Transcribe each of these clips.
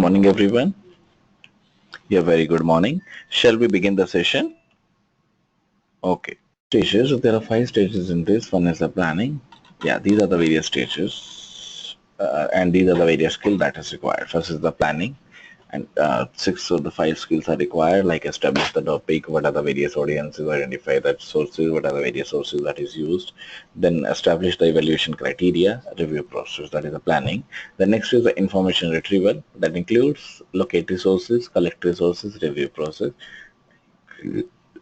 morning, everyone. Yeah, very good morning. Shall we begin the session? Okay. Stages. So there are 5 stages in this. One is the planning. Yeah, these are the various stages, and these are the various skills that is required. First is the planning, and 6 of the 5 skills are required, like establish the topic, what are the various audiences, identify the sources, what are the various sources that is used, then establish the evaluation criteria, review process, that is the planning. The next is the information retrieval, that includes locate resources, collect resources, review process.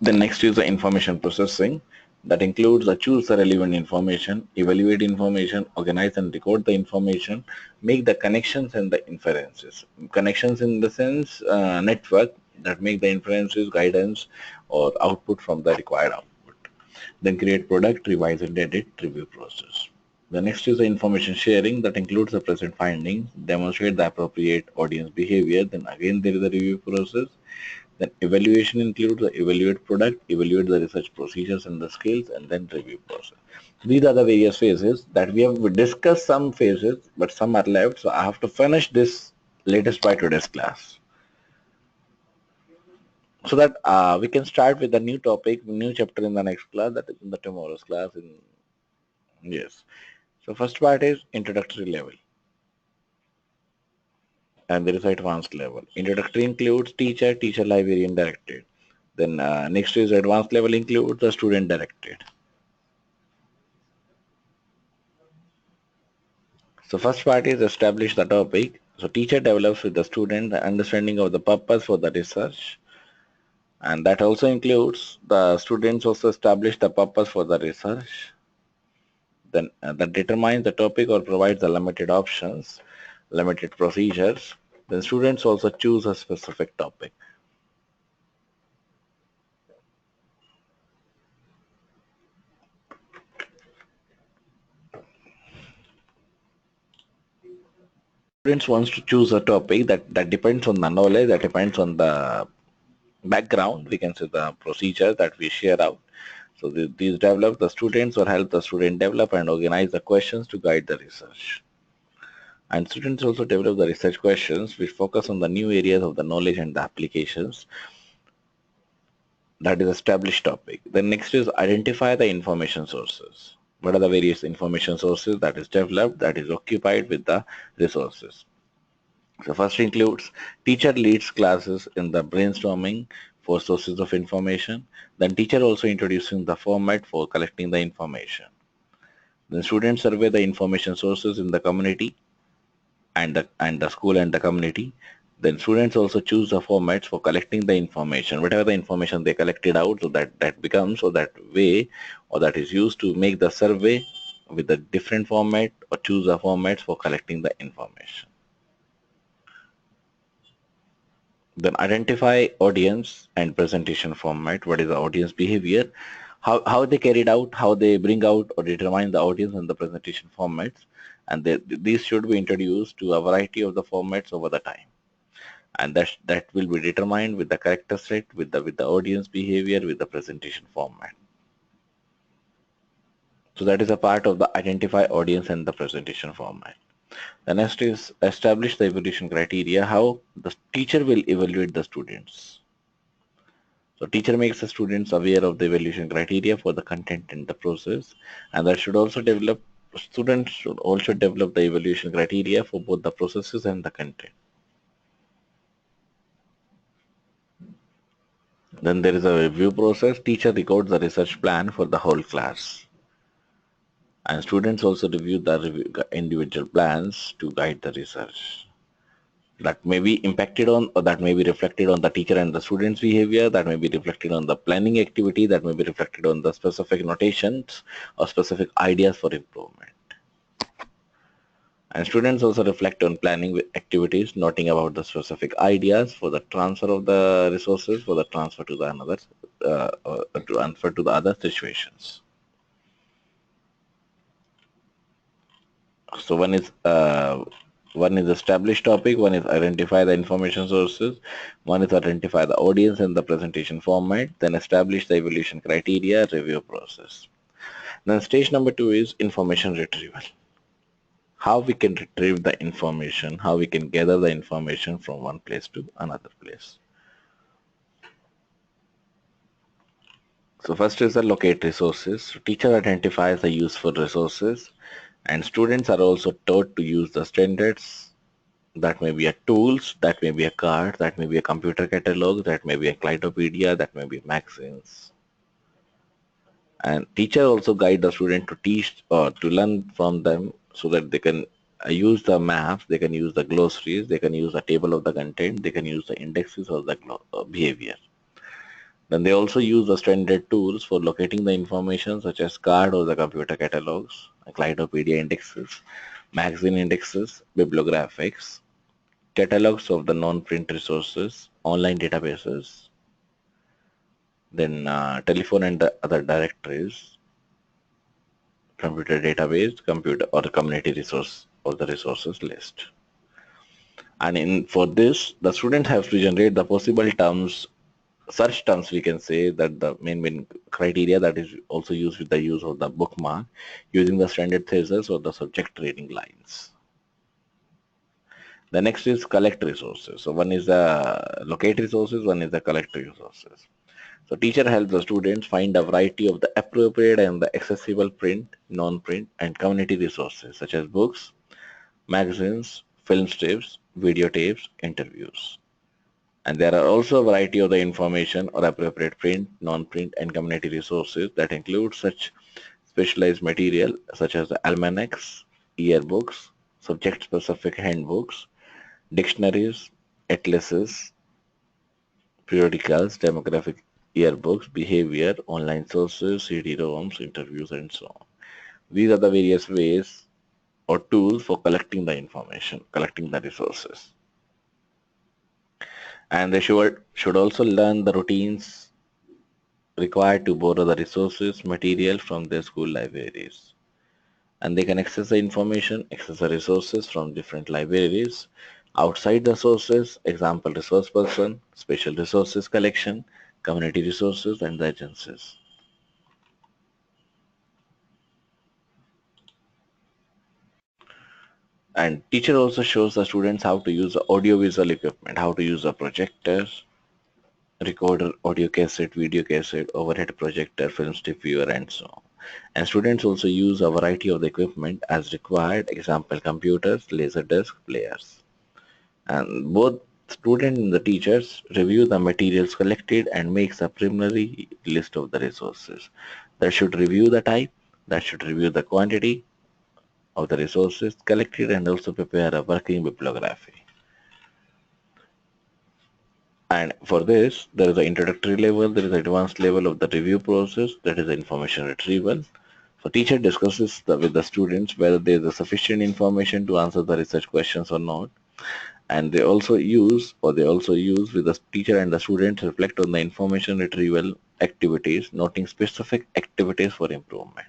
The next is the information processing, that includes the choose the relevant information, evaluate information, organize and record the information, make the connections and the inferences. Connections in the sense network that make the inferences, guidance or output from the required output. Then create product, revise and edit, review process. The next is the information sharing, that includes the present findings, demonstrate the appropriate audience behavior. Then again there is the review process. Then evaluation includes the evaluate product, evaluate the research procedures and the skills, and then review process. These are the various phases that we have discussed. Some phases, but some are left. So I have to finish this latest by today's class, so that we can start with a new topic, new chapter in the next class, that is in the tomorrow's class. Yes. So first part is introductory level, and there is advanced level. Introductory includes teacher, teacher librarian directed. Then next is advanced level, includes the student directed. So first part is establish the topic. So teacher develops with the student the understanding of the purpose for the research, and that also includes the students also establish the purpose for the research. Then that determines the topic or provides the limited options, limited procedures. Then students also choose a specific topic. Students wants to choose a topic that depends on the knowledge, that depends on the background, we can say the procedure that we share out. So these develop the students or help the student develop and organize the questions to guide the research. And students also develop the research questions which focus on the new areas of the knowledge and the applications. That is established topic. Then next is identify the information sources. What are the various information sources that is developed, that is occupied with the resources? So first includes teacher leads classes in the brainstorming for sources of information. Then teacher also introducing the format for collecting the information. Then students survey the information sources in the community and the school and the community. Then students also choose the formats for collecting the information, whatever the information they collected out, so that becomes, or that way, or that is used to make the survey with a different format, or choose the formats for collecting the information. Then identify audience and presentation format. What is the audience behavior? How they carried out, how they bring out or determine the audience and the presentation formats. And these should be introduced to a variety of the formats over the time. And that will be determined with the character set, with the audience behavior, with the presentation format. So that is a part of the identify audience and the presentation format. The next is establish the evaluation criteria, how the teacher will evaluate the students. So teacher makes the students aware of the evaluation criteria for the content and the process, and that should also develop, students should also develop the evaluation criteria for both the processes and the content. Then there is a review process. Teacher records the research plan for the whole class, and students also review the individual plans to guide the research. That may be impacted on, or that may be reflected on the teacher and the students' behavior, that may be reflected on the planning activity, that may be reflected on the specific notations or specific ideas for improvement. And students also reflect on planning with activities, noting about the specific ideas for the transfer of the resources, for the transfer to the another, transfer to the other situations. So one is establish topic, one is identify the information sources, one is identify the audience and the presentation format, then establish the evaluation criteria, review process. Then stage number 2 is information retrieval. how we can retrieve the information, how we can gather the information from one place to another place. So first is the locate resources. So teacher identifies the useful resources, and students are also taught to use the standards. That may be a tools, that may be a card, that may be a computer catalog, that may be a Clytopedia, that may be magazines. And teacher also guide the student to teach or to learn from them so that they can use the maps, they can use the glossaries, they can use the table of the content, they can use the indexes or the behavior. Then they also use the standard tools for locating the information such as card or the computer catalogs, Clytopedia indexes, magazine indexes, bibliographics, catalogs of the non-print resources, online databases, then telephone and the other directories, computer database, computer or community resource or the resources list. And for this, the student has to generate the possible terms, search terms we can say that the main criteria that is also used with the use of the bookmark using the standard thesis or the subject reading lines. The next is collect resources. So one is the locate resources, one is the collect resources. So teacher helps the students find a variety of the appropriate and the accessible print, non-print and community resources such as books, magazines, film strips, videotapes, interviews. And there are also a variety of the information or appropriate print, non-print and community resources that include such specialized material such as the almanacs, yearbooks, subject-specific handbooks, dictionaries, atlases, periodicals, demographic yearbooks, behavior, online sources, CD-ROMs, interviews, and so on. These are the various ways or tools for collecting the information, collecting the resources. And they should also learn the routines required to borrow the resources, material from their school libraries. And they can access the information, access the resources from different libraries. Outside the sources, example resource person, special resources collection, community resources, and the agencies. And teacher also shows the students how to use the audiovisual equipment, how to use the projectors, recorder, audio cassette, video cassette, overhead projector, film strip viewer, and so on. And students also use a variety of the equipment as required, example computers, laserdisc, players. And both student and the teachers review the materials collected and makes a preliminary list of the resources. That should review the type, that should review the quantity of the resources collected and also prepare a working bibliography. And for this, there is an introductory level, there is an advanced level of the review process, that is the information retrieval. So teacher discusses with the students whether there is sufficient information to answer the research questions or not. And they also use with the teacher and the students reflect on the information retrieval activities, noting specific activities for improvement.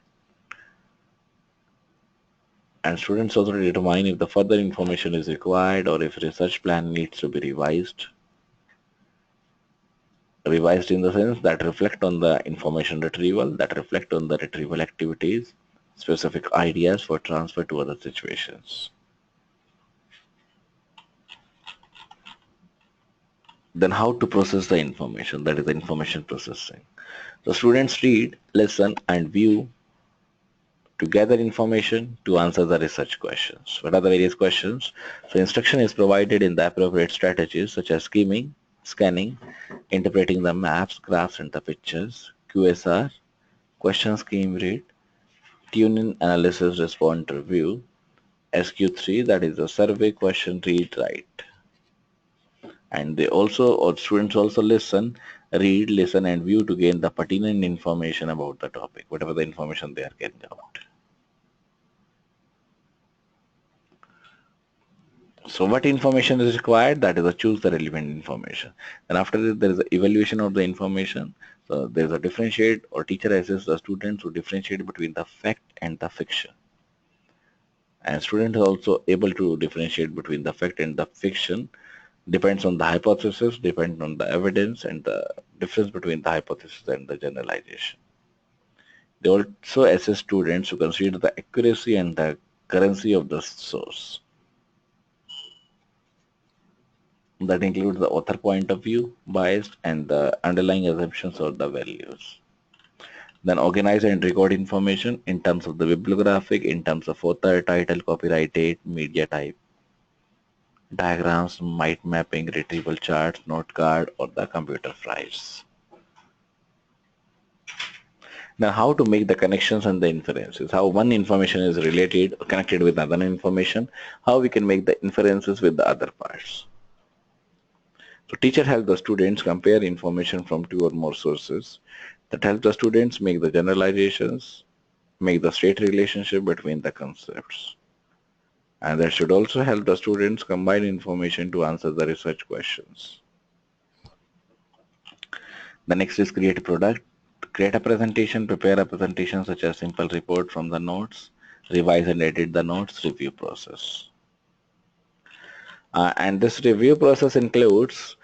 And students also determine if the further information is required or if research plan needs to be revised. Revised in the sense that reflect on the information retrieval, that reflect on the retrieval activities, specific ideas for transfer to other situations. Then how to process the information, that is the information processing. So students read, listen and view to gather information to answer the research questions. What are the various questions? So instruction is provided in the appropriate strategies such as scheming, scanning, interpreting the maps, graphs and the pictures, QSR, question scheme read, tune-in analysis respond review, SQ3 that is the survey question read write. And they also, or students also listen, read, listen and view to gain the pertinent information about the topic, whatever the information they are getting out. So what information is required? That is a choose the relevant information. And after this, there is an evaluation of the information. So there is a differentiate or teacher assists the students to differentiate between the fact and the fiction. And students are also able to differentiate between the fact and the fiction. Depends on the hypothesis, depends on the evidence and the difference between the hypothesis and the generalization. They also assist students to consider the accuracy and the currency of the source. That includes the author point of view, bias, and the underlying assumptions or the values. Then organize and record information in terms of the bibliographic, in terms of author, title, copyright date, media type, diagrams, mind mapping, retrieval charts, note card, or the computer files. Now, how to make the connections and the inferences, how one information is related, connected with another information, how we can make the inferences with the other parts. So teacher helps the students compare information from two or more sources. That helps the students make the generalizations, make the straight relationship between the concepts. And that should also help the students combine information to answer the research questions. The next is create a product. Create a presentation, prepare a presentation such as simple report from the notes, revise and edit the notes, review process. And this review process includes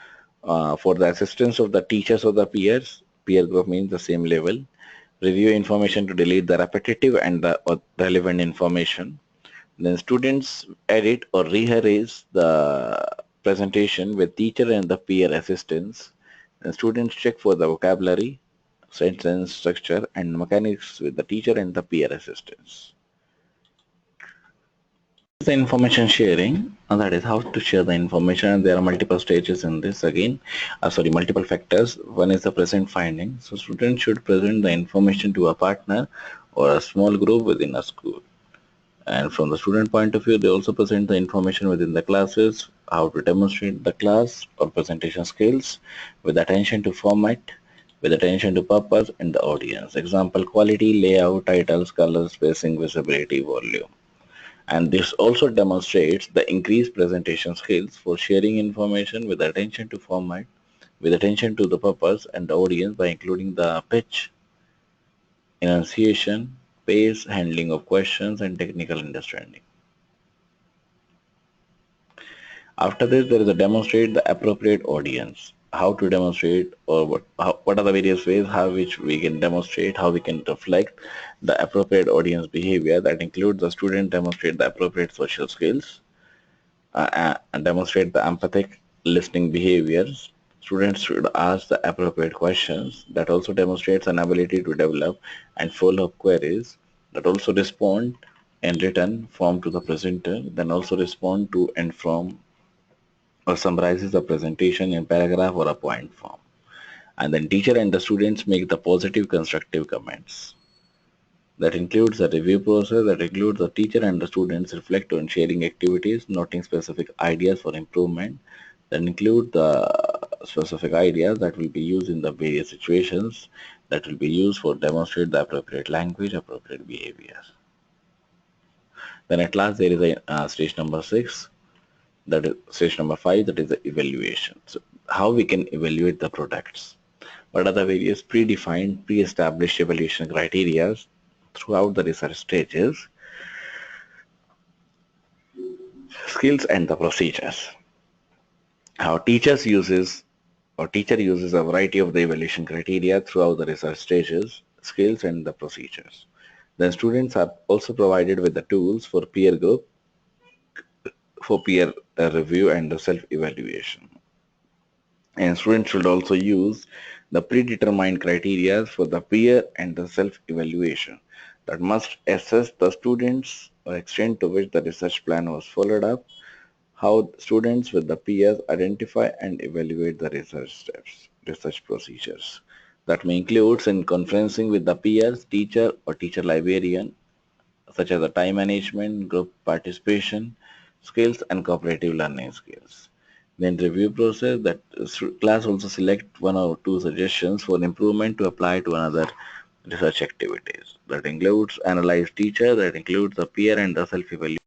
for the assistance of the teachers or the peers, peer group means the same level, review information to delete the repetitive and the relevant information. Then students edit or rearrange the presentation with teacher and the peer assistance. And students check for the vocabulary, sentence structure, and mechanics with the teacher and the peer assistance. The information sharing, and that is how to share the information, and there are multiple stages in this again, multiple factors. One is the present finding. So students should present the information to a partner or a small group within a school. And from the student point of view, they also present the information within the classes, how to demonstrate the class or presentation skills with attention to format, with attention to purpose and the audience. Example, quality, layout, titles, colors, spacing, visibility, volume. And this also demonstrates the increased presentation skills for sharing information with attention to format, with attention to the purpose and the audience by including the pitch, enunciation, pace, handling of questions, and technical understanding. After this, there is a demonstrate the appropriate audience. How to demonstrate, or what are the various ways how which we can demonstrate, how we can reflect the appropriate audience behavior. That includes the student demonstrate the appropriate social skills, and demonstrate the empathic listening behaviors. Students should ask the appropriate questions. That also demonstrates an ability to develop and follow up queries. That also respond in written form to the presenter. Then also respond to and from or summarizes the presentation in paragraph or a point form. And then teacher and the students make the positive constructive comments. That includes the review process, that includes the teacher and the students reflect on sharing activities, noting specific ideas for improvement. That include the specific ideas that will be used in the various situations, that will be used for demonstrate the appropriate language, appropriate behavior. Then at last there is a stage number 6, that is stage number 5, that is the evaluation. So how we can evaluate the products. What are the various predefined, pre-established evaluation criteria throughout the research stages, skills and the procedures. How teacher uses a variety of the evaluation criteria throughout the research stages, skills and the procedures. Then students are also provided with the tools for peer group, for peer review and the self-evaluation. And students should also use the predetermined criteria for the peer and the self-evaluation that must assess the students or extent to which the research plan was followed up, how students with the peers identify and evaluate the research steps, research procedures. That may include in conferencing with the peers, teacher or teacher librarian, such as the time management, group participation skills and cooperative learning skills. Then review process, that class also select one or two suggestions for improvement to apply to another research activities. That includes analyze teacher, that includes the peer and the self-evaluation.